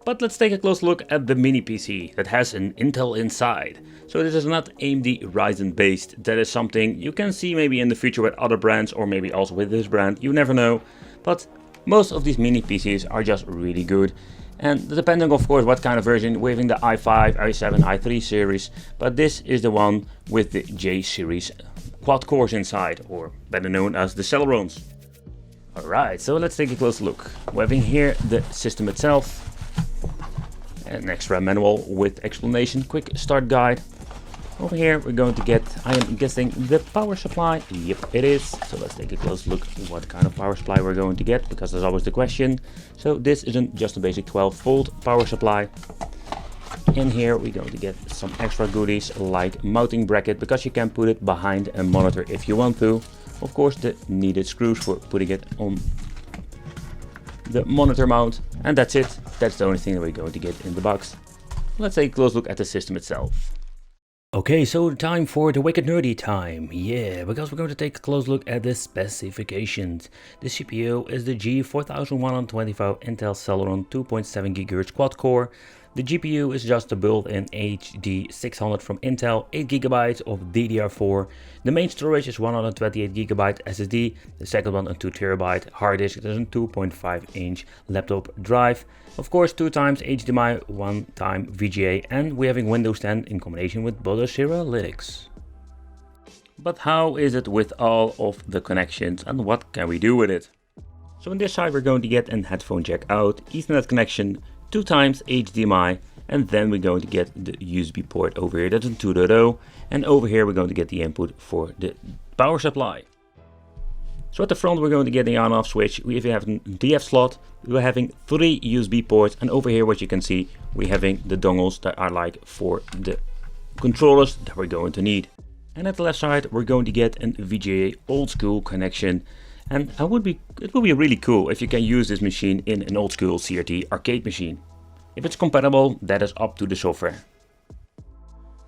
But let's take a close look at the mini PC that has an Intel inside. So this is not AMD Ryzen based. That is something you can see maybe in the future with other brands, or maybe also with this brand, you never know. But most of these mini PCs are just really good. And depending of course what kind of version, we're having the i5, i7, i3 series, but this is the one with the J series quad cores inside, or better known as the Celerons. Alright, so let's take a close look. We're having here the system itself, an extra manual with explanation, quick start guide. Over here we're going to get, I am guessing, the power supply. Yep, it is. So let's take a close look at what kind of power supply we're going to get, because there's always the question. So this isn't just a basic 12-volt power supply. In here we're going to get some extra goodies like mounting bracket, because you can put it behind a monitor if you want to. Of course, the needed screws for putting it on the monitor mount, and that's it. That's the only thing that we're going to get in the box. Let's take a close look at the system itself. Okay, so time for the wicked nerdy time. Yeah, because we're going to take a close look at the specifications. The CPU is the G4125 Intel Celeron 2.7 GHz quad core. The GPU is just a built-in HD 600 from Intel, 8GB of DDR4. The main storage is 128GB SSD, the second one a 2TB hard disk. There's a 2.5-inch laptop drive. Of course, 2 times HDMI, 1 time VGA, and we're having Windows 10 in combination with Bodosera Linux. But how is it with all of the connections, and what can we do with it? So on this side we're going to get an headphone jack out, Ethernet connection, 2 times HDMI, and then we're going to get the USB port over here. That's a 2.0, and over here we're going to get the input for the power supply. So at the front we're going to get the on-off switch. We have a DF slot, we're having 3 USB ports, and over here what you can see, we're having the dongles that are like for the controllers that we're going to need. And at the left side we're going to get an VGA old school connection. And it would be really cool if you can use this machine in an old school CRT arcade machine. If it's compatible, that is up to the software.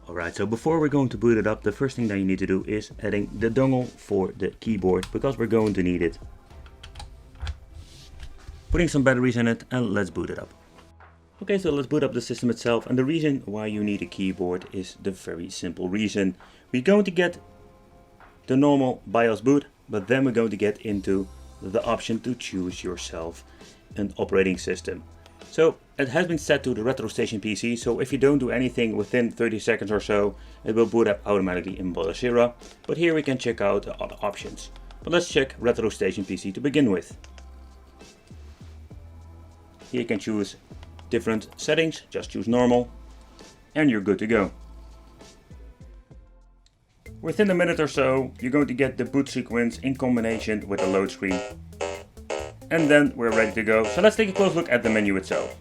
Alright, so before we're going to boot it up, the first thing that you need to do is adding the dongle for the keyboard, because we're going to need it. Putting some batteries in it, and let's boot it up. Okay, so let's boot up the system itself, and the reason why you need a keyboard is the very simple reason. We're going to get the normal BIOS boot, but then we're going to get into the option to choose yourself an operating system. So it has been set to the RetroStation PC, so if you don't do anything within 30 seconds or so, it will boot up automatically in Bodosera. But here we can check out the other options. But let's check RetroStation PC to begin with. Here you can choose different settings, just choose normal, and you're good to go. Within a minute or so, you're going to get the boot sequence in combination with the load screen. And then we're ready to go. So let's take a close look at the menu itself.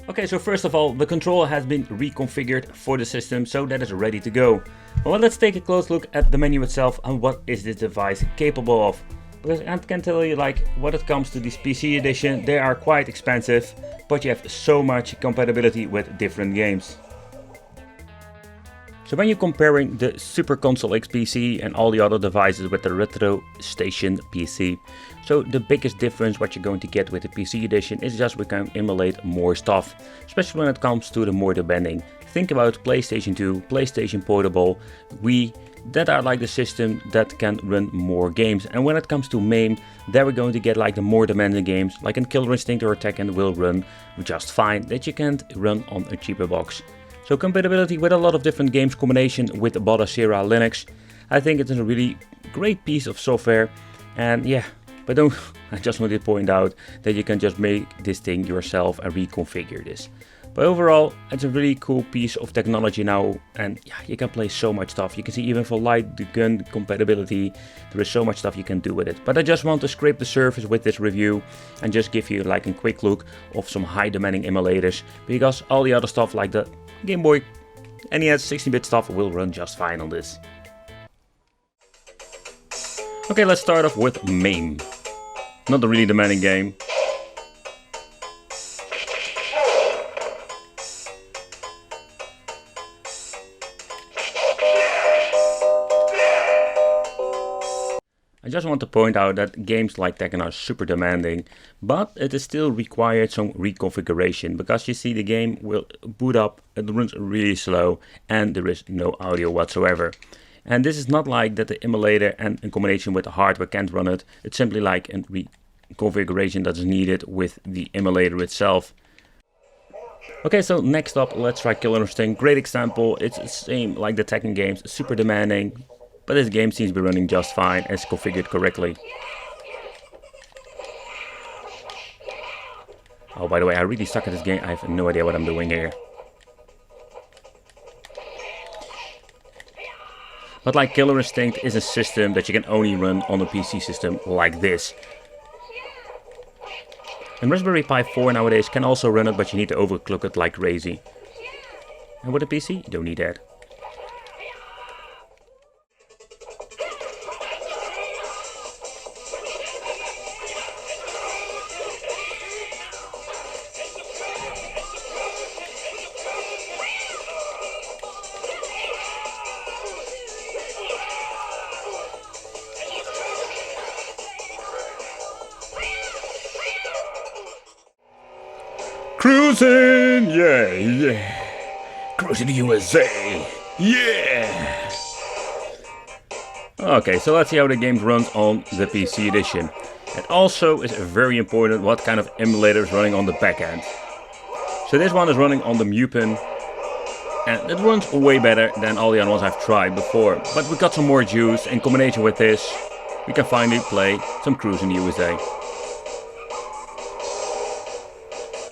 Okay, so first of all, the controller has been reconfigured for the system, so that is ready to go. Well, let's take a close look at the menu itself and what is this device capable of. Because I can tell you, like, when it comes to this PC edition, they are quite expensive, but you have so much compatibility with different games. So when you're comparing the Super Console X PC and all the other devices with the RetroStation PC, so the biggest difference what you're going to get with the PC edition is just we can emulate more stuff, especially when it comes to the more demanding. Think about PlayStation 2, PlayStation Portable, Wii, that are like the system that can run more games. And when it comes to MAME, there we're going to get like the more demanding games, like in Killer Instinct or Tekken will run just fine, that you can't run on a cheaper box. So compatibility with a lot of different games combination with Bodosera Linux, I think it's a really great piece of software. And yeah, but I just want to point out that you can just make this thing yourself and reconfigure this. But overall, it's a really cool piece of technology now, and yeah, you can play so much stuff. You can see even for light gun compatibility, there is so much stuff you can do with it. But I just want to scrape the surface with this review and just give you like a quick look of some high demanding emulators, because all the other stuff like the Game Boy NES 16-bit stuff will run just fine on this. Okay, let's start off with MAME. Not a really demanding game. I just want to point out that games like Tekken are super demanding, but it is still required some reconfiguration, because you see the game will boot up, it runs really slow, and there is no audio whatsoever. And this is not like that the emulator and in combination with the hardware can't run it, it's simply like a reconfiguration that is needed with the emulator itself. Okay, so next up, let's try Killer Instinct. Great example, it's the same like the Tekken games, super demanding, but this game seems to be running just fine as configured correctly. Oh, by the way, I really suck at this game, I have no idea what I'm doing here. But like Killer Instinct is a system that you can only run on a PC system like this. And Raspberry Pi 4 nowadays can also run it, but you need to overclock it like crazy. And with a PC, you don't need that. Cruising, yeah. Cruising to USA, yeah. Okay, so let's see how the game runs on the PC edition. It also is very important what kind of emulator is running on the back end. So this one is running on the Mupen, and it runs way better than all the other ones I've tried before. But we got some more juice. In combination with this, we can finally play some Cruising USA.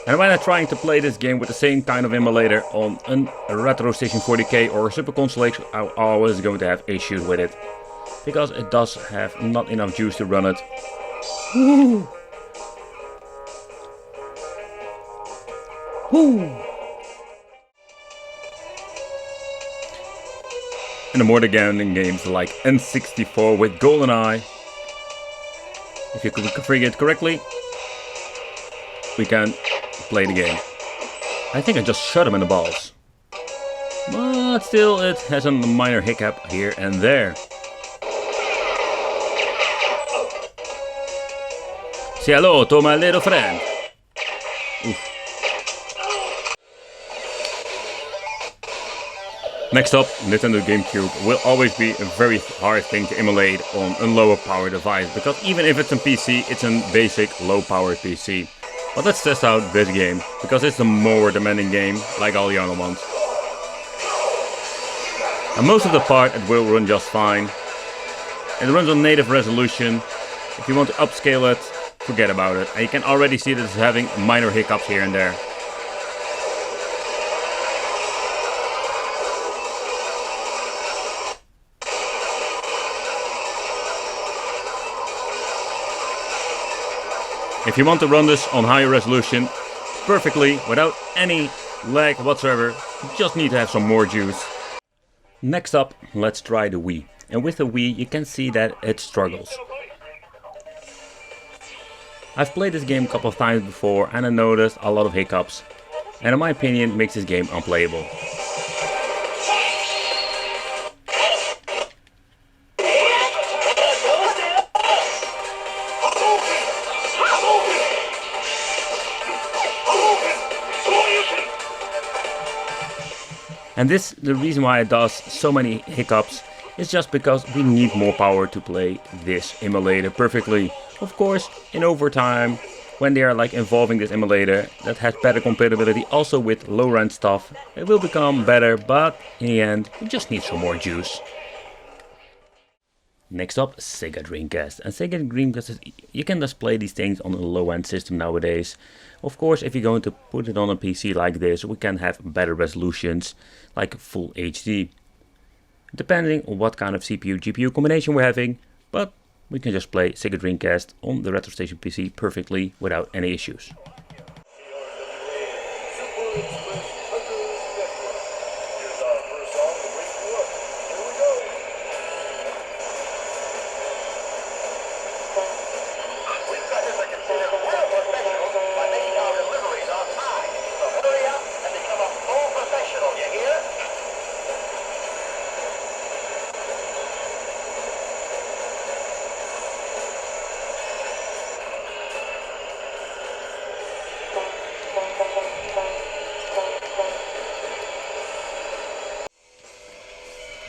And when I'm trying to play this game with the same kind of emulator on a RetroStation 40K or Super Console X, I'm always going to have issues with it. Because it does have not enough juice to run it. Woo! Woo! And the more demanding games like N64 with GoldenEye, if you could configure it correctly, we can play the game. I think I just shot him in the balls. But still, it has a minor hiccup here and there. Say hello to my little friend. Oof. Next up, Nintendo GameCube will always be a very hard thing to emulate on a lower power device, because even if it's a PC, it's a basic low power PC. But let's test out this game, because it's a more demanding game, like all the other ones. And most of the part it will run just fine. It runs on native resolution. If you want to upscale it, forget about it. And you can already see that it's having minor hiccups here and there. If you want to run this on higher resolution perfectly, without any lag whatsoever, you just need to have some more juice. Next up, let's try the Wii. And with the Wii, you can see that it struggles. I've played this game a couple of times before and I noticed a lot of hiccups. And in my opinion, it makes this game unplayable. And the reason why it does so many hiccups is just because we need more power to play this emulator perfectly. Of course, in overtime, when they are like involving this emulator that has better compatibility also with low-end stuff, it will become better, but in the end, we just need some more juice. Next up, Sega Dreamcast. And Sega Dreamcast, you can just play these things on a low-end system nowadays. Of course, if you're going to put it on a PC like this, we can have better resolutions, like full HD. Depending on what kind of CPU-GPU combination we're having, but we can just play Sega Dreamcast on the RetroStation PC perfectly without any issues.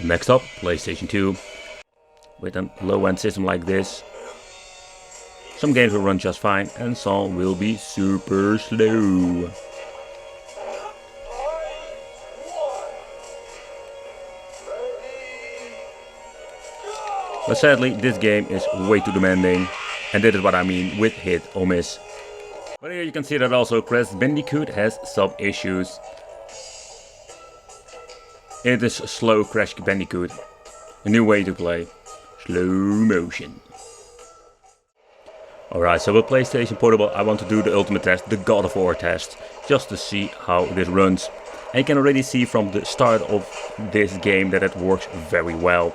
Next up, PlayStation 2. With a low-end system like this, some games will run just fine and some will be super slow. But sadly, this game is way too demanding, and that is what I mean with hit or miss. But here you can see that also Crash Bandicoot has some issues. It is slow Crash Bandicoot. A new way to play. Slow motion. Alright, so with PlayStation Portable I want to do the ultimate test, the God of War test, just to see how this runs. And you can already see from the start of this game that it works very well.